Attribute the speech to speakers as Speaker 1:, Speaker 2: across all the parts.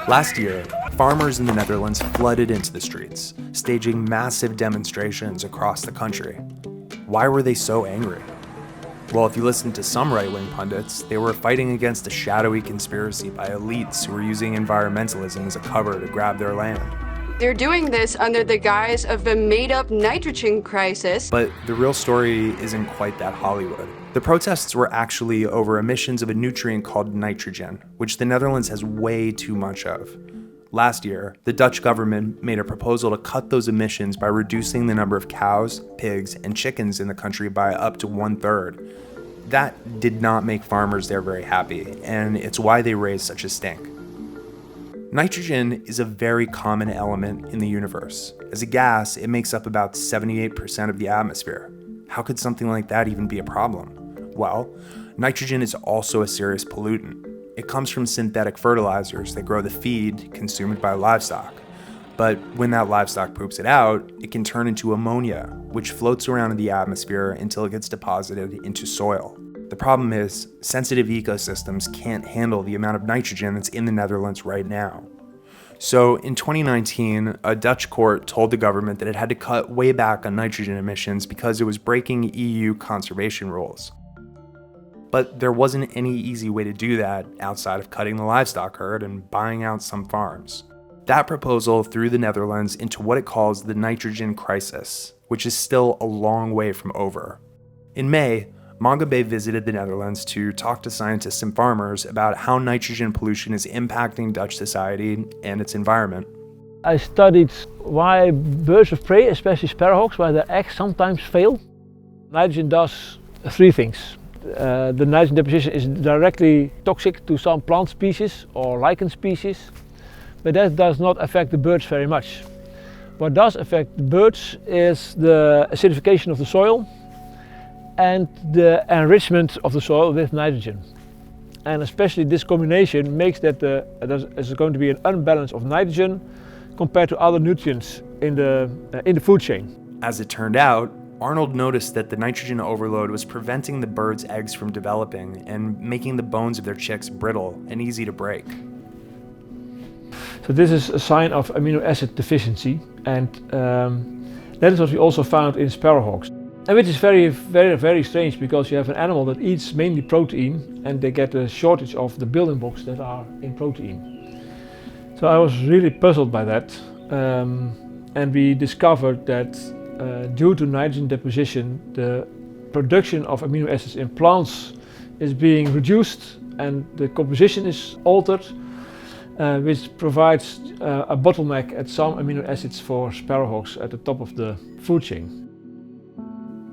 Speaker 1: Last year, farmers in the Netherlands flooded into the streets, staging massive demonstrations across the country. Why were they so angry? Well, if you listen to some right-wing pundits, they were fighting against a shadowy conspiracy by elites who were using environmentalism as a cover to grab their land.
Speaker 2: They're doing this under the guise of a made-up nitrogen crisis.
Speaker 1: But the real story isn't quite that Hollywood. The protests were actually over emissions of a nutrient called nitrogen, which the Netherlands has way too much of. Last year, the Dutch government made a proposal to cut those emissions by reducing the number of cows, pigs, and chickens in the country by up to 1/3. That did not make farmers there very happy, and it's why they raised such a stink. Nitrogen is a very common element in the universe. As a gas, it makes up about 78% of the atmosphere. How could something like that even be a problem? Well, nitrogen is also a serious pollutant. It comes from synthetic fertilizers that grow the feed consumed by livestock. But when that livestock poops it out, it can turn into ammonia, which floats around in the atmosphere until it gets deposited into soil. The problem is, sensitive ecosystems can't handle the amount of nitrogen that's in the Netherlands right now. So in 2019, a Dutch court told the government that it had to cut way back on nitrogen emissions because it was breaking EU conservation rules. But there wasn't any easy way to do that outside of cutting the livestock herd and buying out some farms. That proposal threw the Netherlands into what it calls the nitrogen crisis, which is still a long way from over. In May, Mongabay visited the Netherlands to talk to scientists and farmers about how nitrogen pollution is impacting Dutch society and its environment.
Speaker 3: I studied why birds of prey, especially sparrowhawks, why their eggs sometimes fail. Nitrogen does three things. The nitrogen deposition is directly toxic to some plant species or lichen species, but that does not affect the birds very much. What does affect the birds is the acidification of the soil and the enrichment of the soil with nitrogen. And especially this combination makes that there's going to be an unbalance of nitrogen compared to other nutrients in the food chain.
Speaker 1: As it turned out, Arnold noticed that the nitrogen overload was preventing the birds' eggs from developing and making the bones of their chicks brittle and easy to break.
Speaker 3: So this is a sign of amino acid deficiency, and that is what we also found in sparrowhawks. And which is very, very, very strange, because you have an animal that eats mainly protein and they get a shortage of the building blocks that are in protein. So I was really puzzled by that, and we discovered that due to nitrogen deposition, the production of amino acids in plants is being reduced and the composition is altered, which provides a bottleneck at some amino acids for sparrowhawks at the top of the food chain.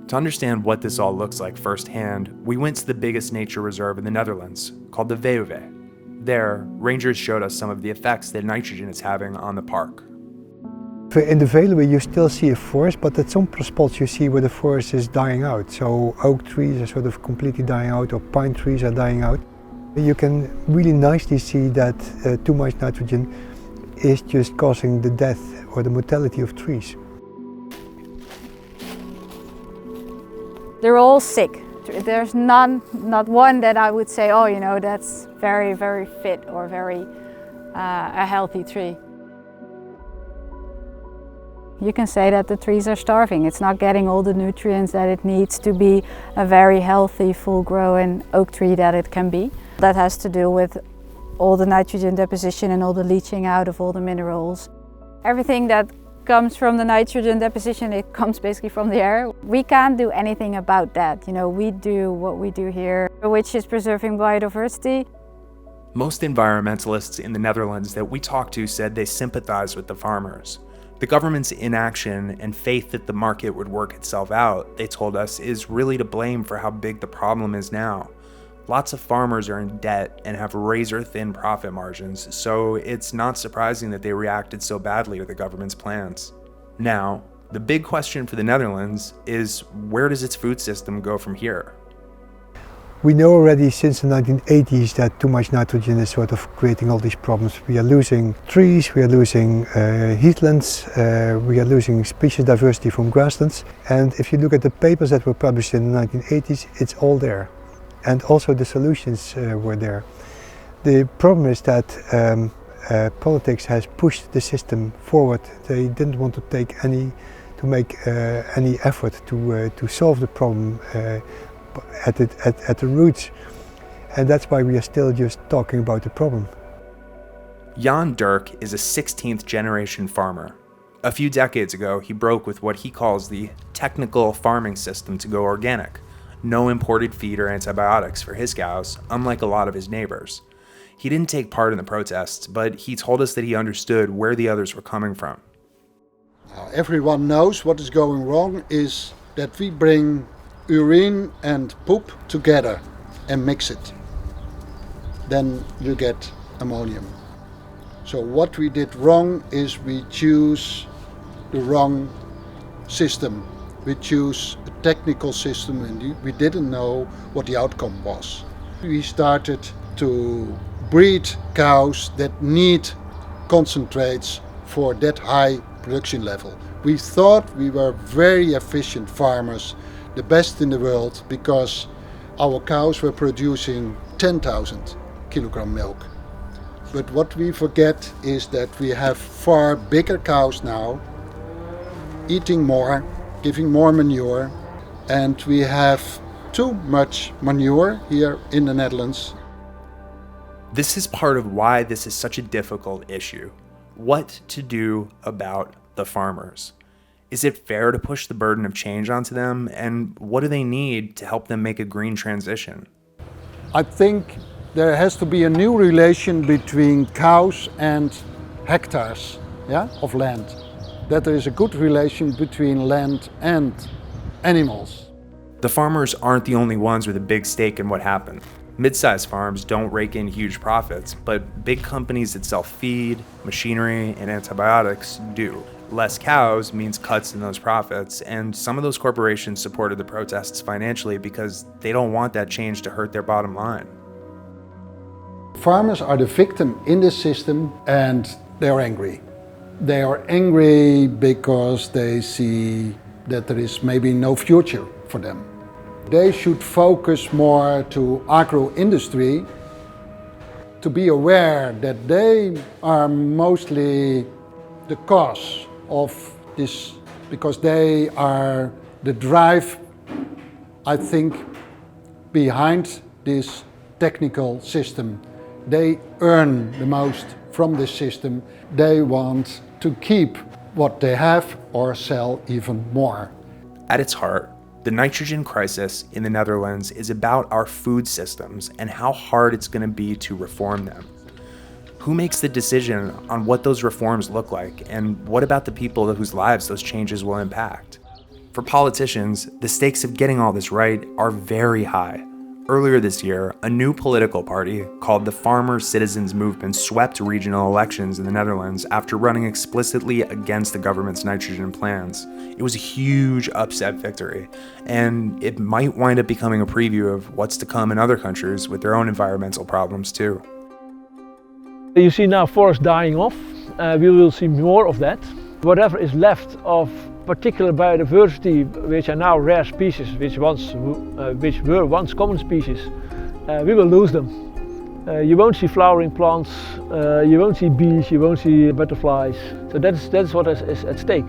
Speaker 1: To understand what this all looks like firsthand, we went to the biggest nature reserve in the Netherlands, called the Veluwe. There, rangers showed us some of the effects that nitrogen is having on the park.
Speaker 4: In the Veluwe you still see a forest, but at some spots you see where the forest is dying out. So oak trees are sort of completely dying out, or pine trees are dying out. You can really nicely see that too much nitrogen is just causing the death or the mortality of trees.
Speaker 5: They're all sick. There's not one that I would say, oh, you know, that's very, very fit or very a healthy tree. You can say that the trees are starving. It's not getting all the nutrients that it needs to be a very healthy, full-grown oak tree that it can be. That has to do with all the nitrogen deposition and all the leaching out of all the minerals. Everything that comes from the nitrogen deposition, it comes basically from the air. We can't do anything about that. You know, we do what we do here, which is preserving biodiversity.
Speaker 1: Most environmentalists in the Netherlands that we talked to said they sympathize with the farmers. The government's inaction and faith that the market would work itself out, they told us, is really to blame for how big the problem is now. Lots of farmers are in debt and have razor-thin profit margins, so it's not surprising that they reacted so badly to the government's plans. Now, the big question for the Netherlands is, where does its food system go from here?
Speaker 4: We know already since the 1980s that too much nitrogen is sort of creating all these problems. We are losing trees, we are losing heathlands, we are losing species diversity from grasslands. And if you look at the papers that were published in the 1980s, it's all there. And also the solutions were there. The problem is that politics has pushed the system forward. They didn't want to make any effort to solve the problem at the roots, and that's why we are still just talking about the problem.
Speaker 1: Jan Dirk is a 16th generation farmer. A few decades ago, he broke with what he calls the technical farming system to go organic. No imported feed or antibiotics for his cows, unlike a lot of his neighbors. He didn't take part in the protests, but he told us that he understood where the others were coming from.
Speaker 6: Everyone knows what is going wrong is that we bring urine and poop together and mix it. Then you get ammonium. So what we did wrong is we choose the wrong system. We choose a technical system and we didn't know what the outcome was. We started to breed cows that need concentrates for that high production level. We thought we were very efficient farmers, the best in the world, because our cows were producing 10,000 kilogram milk. But what we forget is that we have far bigger cows now, eating more, giving more manure, and we have too much manure here in the Netherlands.
Speaker 1: This is part of why this is such a difficult issue. What to do about the farmers? Is it fair to push the burden of change onto them? And what do they need to help them make a green transition?
Speaker 6: I think there has to be a new relation between cows and hectares of land. That there is a good relation between land and animals.
Speaker 1: The farmers aren't the only ones with a big stake in what happened. Mid-sized farms don't rake in huge profits, but big companies that sell feed, machinery, and antibiotics do. Less cows means cuts in those profits, and some of those corporations supported the protests financially because they don't want that change to hurt their bottom line.
Speaker 6: Farmers are the victim in this system and they are angry. They are angry because they see that there is maybe no future for them. They should focus more to agro-industry, to be aware that they are mostly the cause of this, because they are the drive, I think, behind this technical system. They earn the most from this system. They want to keep what they have or sell even more.
Speaker 1: At its heart, the nitrogen crisis in the Netherlands is about our food systems and how hard it's going to be to reform them. Who makes the decision on what those reforms look like, and what about the people whose lives those changes will impact? For politicians, the stakes of getting all this right are very high. Earlier this year, a new political party called the Farmer Citizens Movement swept regional elections in the Netherlands after running explicitly against the government's nitrogen plans. It was a huge upset victory, and it might wind up becoming a preview of what's to come in other countries with their own environmental problems too.
Speaker 3: You see now forests dying off. We will see more of that. Whatever is left of particular biodiversity, which are now rare species, which were once common species, we will lose them. You won't see flowering plants, you won't see bees, you won't see butterflies. So that's what is at stake.